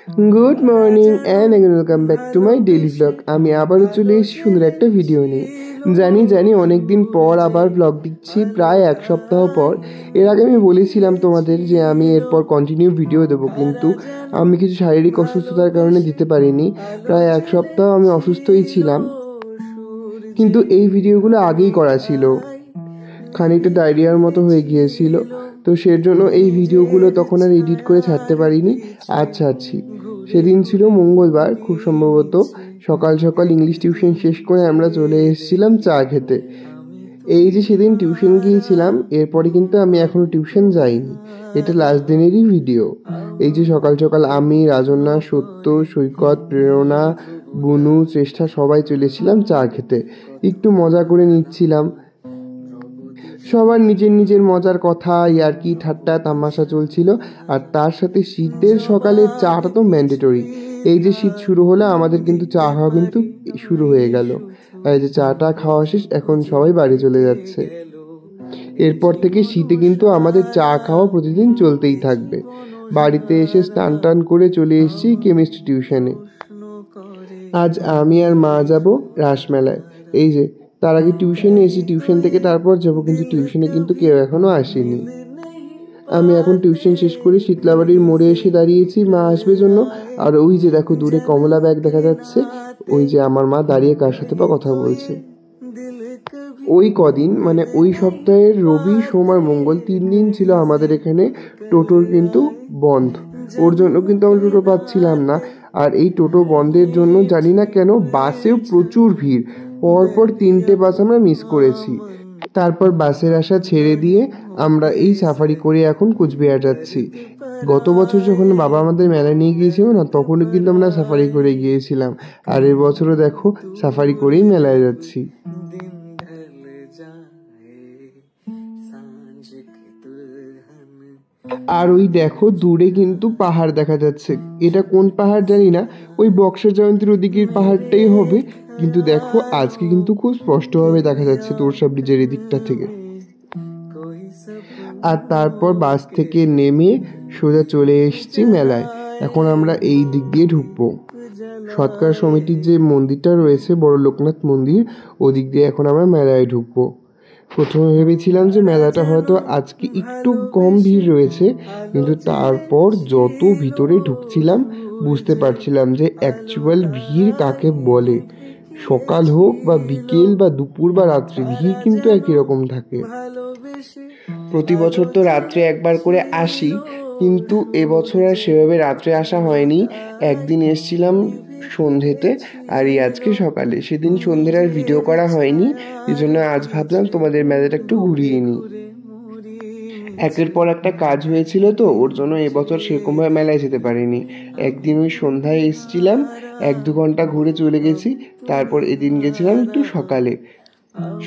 Good morning and again welcome back to my daily blog. আমি আবারও চলে এসেছি সুন্দর একটা ভিডিও নিয়ে। জানি অনেক দিন পর আবার ব্লগ দিচ্ছি, প্রায় এক সপ্তাহ পর। এর আগে আমি বলেছিলাম তোমাদের যে আমি এরপর কন্টিনিউ ভিডিও দেবো, কিন্তু আমি কিছু শারীরিক অসুস্থতার কারণে দিতে পারিনি। প্রায় এক সপ্তাহ আমি অসুস্থই ছিলাম, কিন্তু এই ভিডিওগুলো আগেই করা ছিল। খানিকটা ডায়রিয়ার মতো হয়ে গিয়েছিল, তো সের জন্য এই ভিডিওগুলো তখন আর এডিট করে ছাড়তে পারিনি। আজ ছাড়ছি। সেদিন ছিল মঙ্গলবার, খুব সম্ভবত। সকাল সকাল ইংলিশ টিউশন শেষ করে আমরা চলে এসেছিলাম চা খেতে। এই যে সেদিন টিউশন গিয়েছিলাম, এরপরে কিন্তু আমি এখনও টিউশন যাইনি। এটা লাস্ট দিনেরই ভিডিও। এই যে সকাল সকাল আমি, রাজন্যা, সত্য, সৈকত, প্রেরণা, বুনু, চেষ্টা সবাই চলেছিলাম চা খেতে। একটু মজা করে নিচ্ছিলাম। সবার নিজের মজার কথা, ইয়ার্কি, ঠাট্টা, তামাশা চলছিল। আর তার সাথে শীতের সকালে চাটা তো ম্যান্ডেটরি। এই যে শীত শুরু হলো, আমাদের কিন্তু চা খাওয়া কিন্তু শুরু হয়ে গেল। এই যে চাটা খাওয়া শেষ, এখন সবাই বাড়ি চলে যাচ্ছে। এরপর থেকে শীতে কিন্তু আমাদের চা খাওয়া প্রতিদিন চলতেই থাকবে। বাড়িতে এসে স্নান টান করে চলে এসেছি কেমিস্ট্রি টিউশনে। আজ আমি আর মা যাব রাসমেলায়। এই যে তার আগে টিউশনে এসে টিউশন থেকে তারপর যাবো, কিন্তু টিউশনে কিন্তু কেউ এখনো আসেনি। আমি এখন টিউশন শেষ করে শীতলাবাড়ির মোড়ে এসে দাঁড়িয়েছি মা আসবে জন্য। আর ওই যে দেখো দূরে কমলা ব্যাগ দেখা যাচ্ছে, ওই যে আমার মা দাঁড়িয়ে কার সাথে বা কথা বলছে। ওই কদিন মানে ওই সপ্তাহের রবি, সোম আর মঙ্গল 3 দিন ছিল আমাদের এখানে টোটোর কিন্তু বন্ধ। ওর জন্য কিন্তু আমরা টোটো পাচ্ছিলাম না। আর এই টোটো বন্ধের জন্য জানি না কেন বাসেও প্রচুর ভিড়। পরপর 3টে বাস আমরা মিস করেছি। তারপর বাসের আশা ছেড়ে দিয়ে আমরা এই সাফারি করে এখন কুচবিহার যাচ্ছি। গত বছর যখন বাবা আমাদের মেলায় নিয়ে গিয়েছিল না, তখনও কিন্তু আমরা সাফারি করে গিয়েছিলাম। আর এবছরও দেখো সাফারি করেই মেলায় যাচ্ছি। আর ওই দেখো দূরে কিন্তু পাহাড় দেখা যাচ্ছে। এটা কোন পাহাড় জানি না, ওই বক্সা জয়ন্তীর ওদিকের পাহাড়টাই হবে। কিন্তু দেখো আজকে কিন্তু খুব স্পষ্টভাবে দেখা যাচ্ছে তোরসা ব্রিজের এদিকটা থেকে। আর তারপর বাস থেকে নেমে সোজা চলে এসেছি মেলায়। এখন আমরা এই দিক দিয়ে ঢুকবো। সৎকার সমিতির যে মন্দিরটা রয়েছে, বড় লোকনাথ মন্দির, ওদিক দিয়ে এখন আমরা মেলায় ঢুকবো। প্রথমে ভেবেছিলাম যে মেলাটা হয়তো আজকে একটু কম ভিড় রয়েছে, কিন্তু তারপর যত ভিতরে ঢুকছিলাম বুঝতে পারছিলাম যে অ্যাকচুয়াল ভিড় কাকে বলে। সকাল হোক বা বিকেল বা দুপুর বা রাত্রি, ভিড় কিন্তু একই রকম থাকে। প্রতি বছর তো রাত্রে একবার করে আসি, কিন্তু এবছর আর সেভাবে রাত্রে আসা হয়নি। একদিন এসছিলাম সন্ধেতে, আর এই আজকে সকালে। সেদিন সন্ধ্যের আর ভিডিও করা হয়নি, এই জন্য আজ ভাবলাম তোমাদের মেলাটা একটু ঘুরিয়ে নিই। একের পর একটা কাজ হয়েছিল, তো ওর জন্য এবছর সেরকমভাবে মেলায় যেতে পারিনি। একদিন ওই সন্ধ্যায় এসছিলাম, 1-2 ঘন্টা ঘুরে চলে গেছি। তারপর এদিন গেছিলাম একটু সকালে।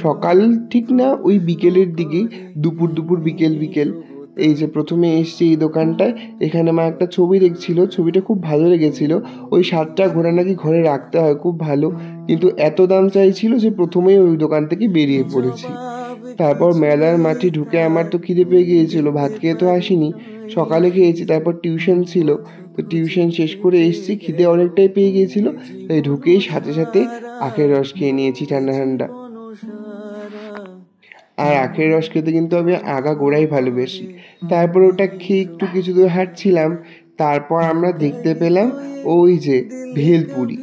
সকাল ঠিক না, ওই বিকেলের দিকেই, দুপুর বিকেল। এই যে প্রথমে এসছি এই দোকানটায়, এখানে মা একটা ছবি দেখছিল, ছবিটা খুব ভালো লেগেছিল। ওই 7টা ঘোড়া নাকি ঘরে রাখতে হয়, খুব ভালো। কিন্তু এত দাম চাইছিল যে প্রথমেই ওই দোকান থেকে বেরিয়ে পড়েছি। তারপর মেলার মাঠে ঢুকে আমার তো খিদে পেয়ে গিয়েছিল, ভাত খেয়ে তো আসিনি, সকালে খেয়েছি। তারপর টিউশন ছিল, তো টিউশন শেষ করে এসছি, খিদে অনেকটাই পেয়ে গিয়েছিল। তাই ঢুকেই সাথে আখের রস খেয়ে নিয়েছি ঠান্ডা। আর আখের রস খেতে কিন্তু আমি আগাগোড়াই ভালোবাসি। তারপর ওটা খেয়ে একটু কিছু দূর হাঁটছিলাম। তারপর আমরা দেখতে পেলাম ওই যে ভেলপুরি।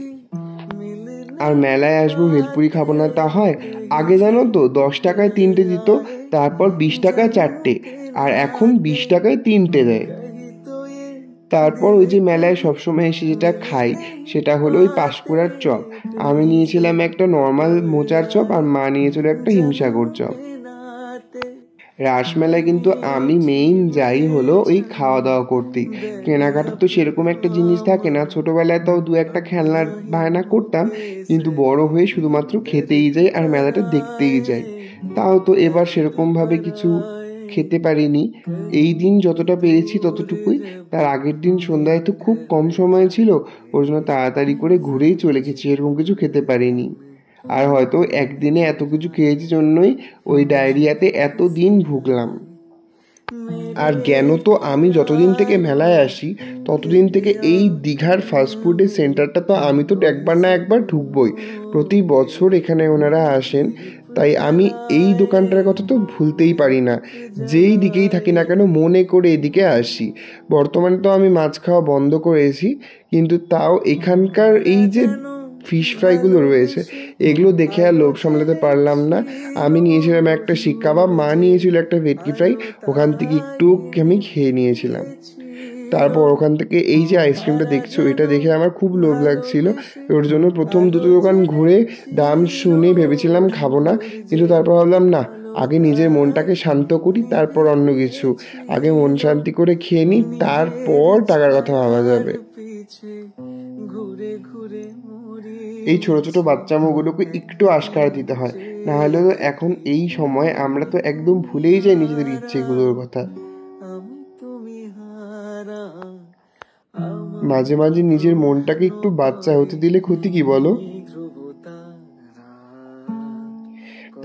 আর মেলায় আসবো, ভেলপুরি খাবো না তা হয়? আগে জানো তো 10 টাকায় 3টে দিত, তারপর 20 টাকায় 4টে, আর এখন 20 টাকায় 3টে দেয়। তারপর ওই যে মেলায় সবসময় এসে যেটা খাই, সেটা হলো ওই পাঁশকুড়ার চপ। আমি নিয়েছিলাম একটা নর্মাল মোচার চপ, আর মা নিয়েছিল একটা হিমসাগর চপ। রাসমেলায় কিন্তু আমি মেইন যাই হলো ওই খাওয়া দাওয়া করতেই। কেনাকাটার তো সেরকম একটা জিনিস থাকে না। ছোটোবেলায় তাও 2-1টা খেলনার বায়না করতাম, কিন্তু বড় হয়ে শুধুমাত্র খেতেই যাই আর মেলাটা দেখতেই যাই। তাও তো এবার সেরকমভাবে কিছু খেতে পারিনি। এই দিন যতটা পেরেছি ততটুকুই। তার আগের দিন সন্ধ্যায় তো খুব কম সময় ছিল, ওর জন্য তাড়াতাড়ি করে ঘুরেই চলে গেছি, এরকম কিছু খেতে পারিনি। আর হয়তো একদিনে এত কিছু খেয়েছি জন্যই ওই ডায়রিয়াতে এত দিন ভুগলাম। আর জ্ঞানও তো আমি যতদিন থেকে মেলায় আসি ততদিন থেকে এই দীঘার ফাস্টফুডের সেন্টারটা তো আমি তো একবার না একবার ঢুকবই। প্রতি বছর এখানে ওনারা আসেন, তাই আমি এই দোকানটার কথা তো ভুলতেই পারি না। যেই দিকেই থাকি না কেন মনে করে এদিকে আসি। বর্তমানে তো আমি মাছ খাওয়া বন্ধ করেছি, কিন্তু তাও এখানকার এই যে ফিশ ফ্রাইগুলো রয়েছে এগুলো দেখে আর লোভ সামলাতে পারলাম না। আমি নিয়েছিলাম একটা শিক কাবাব, মা নিয়েছিল একটা ভেটকি ফ্রাই, ওখান থেকে একটু আমি খেয়ে নিয়েছিলাম। তারপর ওখান থেকে এই যে আইসক্রিমটা দেখছো এটা দেখে আমার খুব লোভ লাগছিল। ওর জন্য প্রথম দুটো দোকান ঘুরে দাম শুনে ভেবেছিলাম খাবো না, কিন্তু তারপর ভাবলাম না, আগে নিজের মনটাকে শান্ত করি, তারপর অন্য কিছু। আগে মন শান্তি করে খেয়ে নিই, তারপর টাকার কথা ভাবা যাবে। এই ছোট ছোট বাচ্চা মুখগুলোকে একটু আস্কার দিতে হয়, না হলে এখন এই সময় আমরা তো একদম ভুলেই যাই নিজেদের ইচ্ছেগুলোর কথা। মাঝে মাঝে নিজের মনটাকে একটু বাচ্চা হতে দিলে ক্ষতি কি বলো?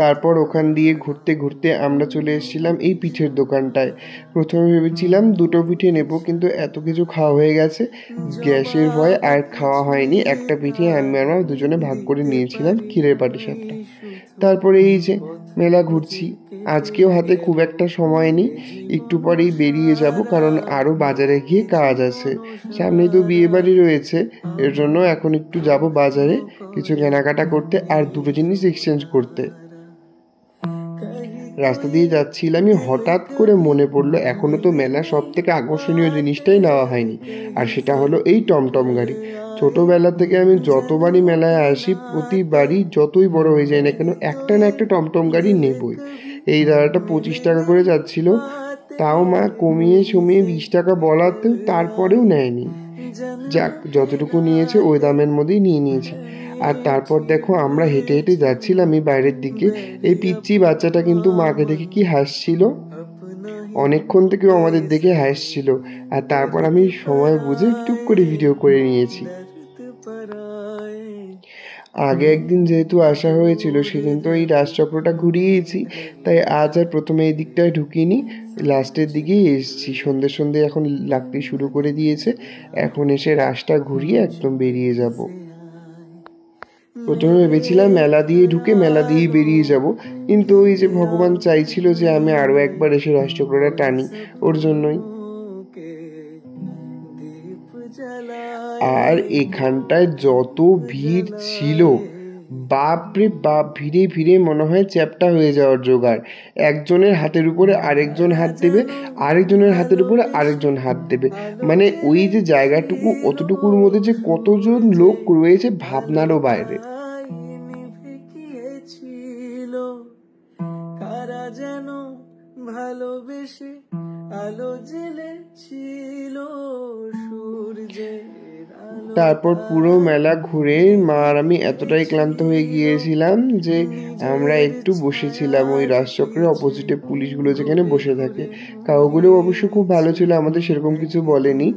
তারপর ওখান দিয়ে ঘুরতে ঘুরতে আমরা চলে এসেছিলাম এই পিঠের দোকানটায়। প্রথমে ভেবেছিলাম দুটো পিঠে নেব, কিন্তু এত কিছু খাওয়া হয়ে গেছে, গ্যাসের ভয় আর খাওয়া হয়নি। একটা পিঠে আমি আর মা দুজনে ভাগ করে নিয়েছিলাম, ক্ষীরের পাটিসাপটা। তারপরে এই যে মেলা ঘুরছি, আজকেও হাতে খুব একটা সময় নেই, একটু পরেই বেরিয়ে যাব, কারণ আরও বাজারে গিয়ে কাজ আছে। সামনেই তো বিয়ে বাড়ি রয়েছে, এর জন্য এখন একটু যাব বাজারে কিছু কেনাকাটা করতে আর দুটো জিনিস এক্সচেঞ্জ করতে। রাস্তা দিয়ে যাচ্ছিলামই হঠাৎ করে মনে পড়লো এখনো তো মেলার সব থেকে আকর্ষণীয় জিনিসটাই নেওয়া হয়নি, আর সেটা হলো এই টমটম গাড়ি। ছোটোবেলা থেকে আমি যতবারই মেলায় আসি প্রতিবারই যতই বড় হয়ে যায় না কেন একটা না একটা টমটম গাড়ি নেবই। এই দাদাটা 25 টাকা করে যাচ্ছিল, তাও মা কমিয়ে সমিয়ে 20 টাকা বলাতেও তারপরেও নেয়নি। যাক, যতটুকু নিয়েছে ওই দামের মধ্যেই নিয়ে নিয়েছে। আর তারপর দেখো আমরা হেঁটে হেঁটে যাচ্ছিলাম এই বাইরের দিকে, এই পিচ্চি বাচ্চাটা কিন্তু মাকে দেখে কি হাসছিল, অনেকক্ষণ থেকেও আমাদের দেখে হাসছিল। আর তারপর আমি সময় বুঝে টুক করে ভিডিও করে নিয়েছি। আগে একদিন যেহেতু আসা হয়েছিল সেদিন তো এই রাজচক্রটা ঘুরিয়েছি, তাই আজ আর প্রথমে এই দিকটায় ঢুকিনি, লাস্টের দিকেই এসেছি। সন্ধ্যে সন্ধ্যে এখন লাগতে শুরু করে দিয়েছে, এখন এসে রাসটা ঘুরিয়ে একদম বেরিয়ে যাব। প্রথমে ভেবেছিলাম মেলা দিয়ে ঢুকে মেলা দিয়েই বেরিয়ে যাব, কিন্তু ওই যে ভগবান চাইছিল যে আমি আরও একবার এসে রাজচক্রটা টানি, ওর জন্যই। আর এখানটায় যত ভিড় ছিল, বাপরে বাপ, ভিড়ে ভিড়ে মনে হয় চ্যাপ্টা হয়ে যাওয়ার জোগাড়। একজনের হাতের উপরে আরেকজন হাত দেবে, আরেকজনের হাতের উপরে আরেকজন হাত দেবে, মানে ওই যে জায়গাটুকু অতটুকুর মধ্যে যে কতজন লোক রয়েছে ভাবনারও বাইরে। কারা যেন ভালোবেসে আলো জ্বেলেছিল সূর্যের। তারপর পুরো মেলা ঘুরে মা আর আমি এতটাই ক্লান্ত হয়ে গিয়েছিলাম যে আমরা একটু বসেছিলাম ওই রাজচক্রের অপোজিটে, পুলিশগুলো যেখানে বসে থাকে। কাউগুলো অবশ্য খুব ভালো ছিল, আমাদের সেরকম কিছু বলেনি।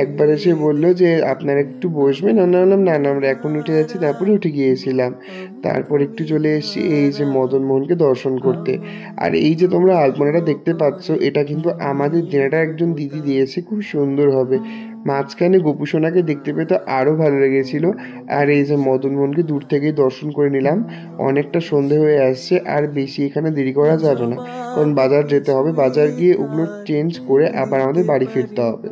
একবার এসে বললো যে আপনারা একটু বসবেন, আমরা বললাম না না আমরা এখন উঠে যাচ্ছি, তারপরে উঠে গিয়েছিলাম। তারপর একটু চলে এসেছি এই যে মদন মোহনকে দর্শন করতে। আর এই যে তোমরা আলপনাটা দেখতে পাচ্ছ, এটা কিন্তু আমাদের জেনাটা একজন দিদি দিয়েছে, খুব সুন্দর হবে। মাঝখানে গোপু সোনাকে দেখতে পেয়ে তো আরও ভালো লেগেছিল। আর এই যে মদন মোহনকে দূর থেকেই দর্শন করে নিলাম। অনেকটা সন্ধে হয়ে আসছে, আর বেশি এখানে দেরি করা যাবে না, কারণ বাজার যেতে হবে, বাজার গিয়ে ওগুলো চেঞ্জ করে আবার আমাদের বাড়ি ফিরতে হবে।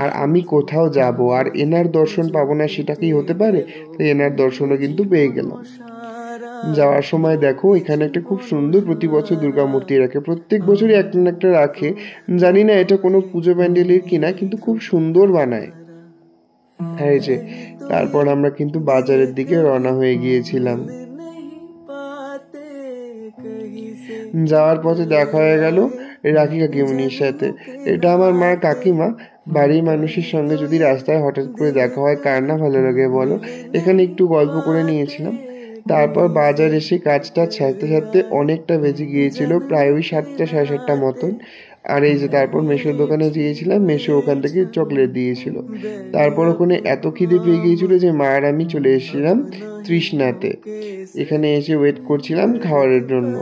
আর আমি কোথাও যাব আর এনার দর্শন পাবো না সেটা কি হতে পারে? তাই এনার দর্শনও কিন্তু পেয়ে গেলাম। যাওয়ার সময় দেখো এখানে একটা খুব সুন্দর প্রতি বছর দুর্গা মূর্তি রাখে, প্রত্যেক বছরই একটা না একটা রাখে, জানি না এটা কোনো পুজো প্যান্ডেলের কিনা, কিন্তু খুব সুন্দর বানায়। হ্যাঁ, এই যে তারপর আমরা কিন্তু বাজারের দিকে রওনা হয়ে গিয়েছিলাম। যাওয়ার পথে দেখা হয়ে গেল রাখি কাকিমুনির সাথে। এটা আমার মার কাকিমা। বাড়ির মানুষের সঙ্গে যদি রাস্তায় হঠাৎ করে দেখা হয় কার না ভালো লাগে বলো। এখানে একটু গল্প করে নিয়েছিলাম। তারপর বাজার এসে কাজটা ছাড়তে ছাড়তে অনেকটা বেজে গিয়েছিল, প্রায় ওই 7টা সাড়ে 7টা মতন। আর এই যে তারপর মেশোর দোকানে গিয়েছিলাম, মেশো ওখান থেকে চকলেট দিয়েছিল। তারপর ওখানে এত খিদে পেয়ে গিয়েছিল যে মা আর আমি চলে এসেছিলাম তৃষ্ণাতে। এখানে এসে ওয়েট করছিলাম খাবারের জন্য।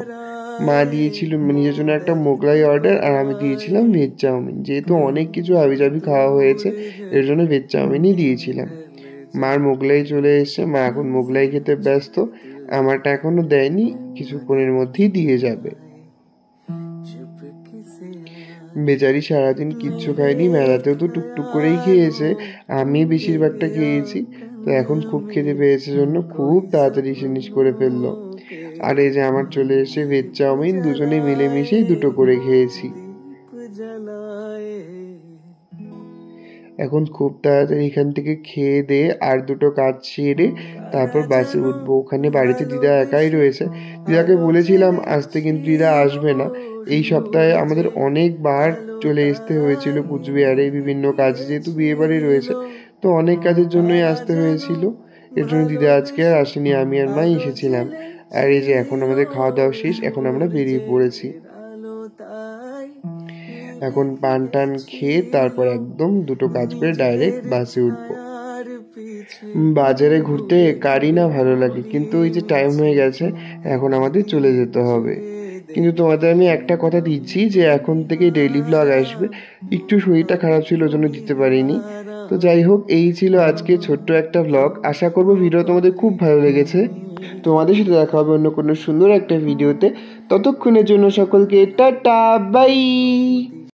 মা দিয়েছিল নিজের জন্য একটা মোগলাই অর্ডার, আর আমি দিয়েছিলাম ভেজ চাউমিন। যেহেতু অনেক কিছু হাবিজাবি খাওয়া হয়েছে, এর জন্য ভেজ চাউমিনই দিয়েছিলাম। মার মোগলাই চলে এসছে, মা এখন মোগলাই খেতে ব্যস্ত। আমারটা এখনো দেয়নি, কিছুক্ষণের মধ্যেই দিয়ে যাবে। বেচারি সারাদিন কিচ্ছু খায়নি, মেলাতেও তো টুকটুক করেই খেয়েছে, আমি বেশিরভাগটা খেয়েছি। তো এখন খুব খেতে পেয়েছে জন্য খুব তাড়াতাড়ি ফিনিশ করে ফেললো। আর এই যে আমার চলে এসে ভেজ চাউমিন, দুজনে মিলেমিশেই দুটো করে খেয়েছি। এখন খুব তাড়াতাড়ি এখান থেকে খেয়ে দিয়ে আর দুটো কাজ সেরে তারপর বাসে উঠবো। ওখানে বাড়িতে দিদা একাই রয়েছে। দিদাকে বলেছিলাম আসতে, কিন্তু দিদা আসবে না। এই সপ্তাহে আমাদের অনেকবার চলে আসতে হয়েছিল কুচবিহারে বিভিন্ন কাজে, যেহেতু বিয়ে বাড়ি রয়েছে, তো অনেক কাজের জন্যই আসতে হয়েছিল। এর জন্য দিদা আজকে আর আসেনি, আমি আর মাই এসেছিলাম। আর এই যে এখন আমাদের খাওয়া দাওয়া শেষ, এখন আমরা বেরিয়ে পড়েছি। এখন পান টান খেয়ে তারপর একদম দুটো কাজ করে ডাইরেক্ট বাসে উঠবো। বাজারে ঘুরতে কারই না ভালো লাগে, কিন্তু ওই যে টাইম হয়ে গেছে, এখন আমাদের চলে যেতে হবে। কিন্তু তোমাদের আমি একটা কথা দিচ্ছি যে এখন থেকে ডেইলি ব্লগ আসবে। একটু শরীরটা খারাপ ছিল, ওই জন্য দিতে পারিনি। তো যাই হোক, এই ছিল আজকে ছোট্ট একটা ব্লগ। আশা করবো ভিডিও তোমাদের খুব ভালো লেগেছে। তোমাদের সাথে দেখা হবে অন্য কোনো সুন্দর একটা ভিডিওতে। ততক্ষণের জন্য সকলকে টাটা বাই।